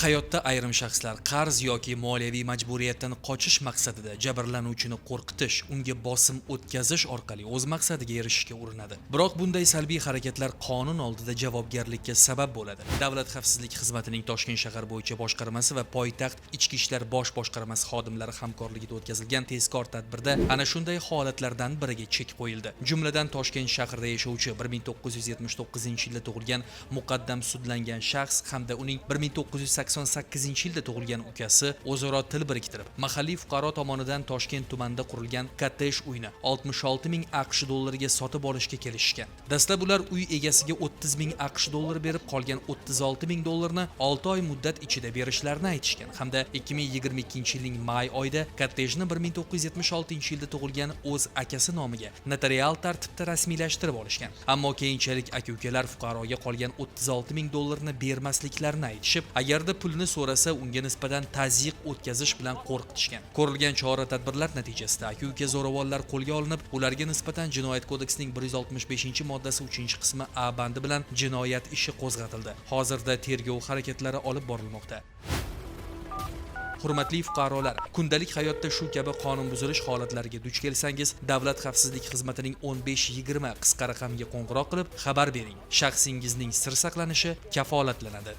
Hayotda ayrim shaxslar qarz yoki moliyaviy majburiyatdan qochish maqsadida jabrlanuvchini qo'rqitish, unga bosim o'tkazish orqali o'z maqsadiga erishishga urinadi. Biroq bunday salbiy harakatlar qonun oldida javobgarlikka sabab bo'ladi. Davlat xavfsizlik xizmatining Toshkent shahar bo'yicha boshqarmasi va poytaxt ichki ishlar bosh boshqarmasi xodimlari hamkorligida o'tkazilgan tezkor tadbirda ana shunday holatlardan biriga chek qo'yildi. Jumladan Toshkent shahrida yashovchi 1979-yilda tug'ilgan muqaddam sudlangan shaxs hamda uning 1988-yilda tug'ilgan ukasi o'zaro til biriktirib, mahalliy fuqaro tomonidan Toshkent tumanida qurilgan kottej uyni 66 ming AQSh dollariga sotib olishga kelishgan. Dastlab ular uy egasiga 30 ming AQSh dollari berib, qolgan 36 ming dollarni 6 oy muddat ichida berishlarini aytishgan hamda 2022-yilning may oyida kottejni 1976-yilda tug'ilgan o'z akasi nomiga notarial tartibda rasmiylashtirib olishgan. Ammo keyinchalik aka-ukalar fuqaroga qolgan 36 ming dollarni bermasliklarini aytishib, agarda pulni so'rasa unga nisbatan tazyiq o'tkazish bilan qo'rqitishgan. Ko'rilgan chora-tadbirlar natijasida aka-uka zo'ravonlar qo'lga olinib, ularga nisbatan Jinoyat kodeksining 165-moddasi 3-qismi A bandi bilan jinoyat ishi qo'zg'atildi. Hozirda tergov harakatlari olib borilmoqda. Hurmatli fuqarolar, kundalik hayotda shu kabi qonun buzilish holatlariga duch kelsangiz, Davlat xavfsizlik xizmatining 1520 qisqa raqamga qo'ng'iroq qilib xabar bering. Shaxsingizning sir saqlanishi kafolatlanadi.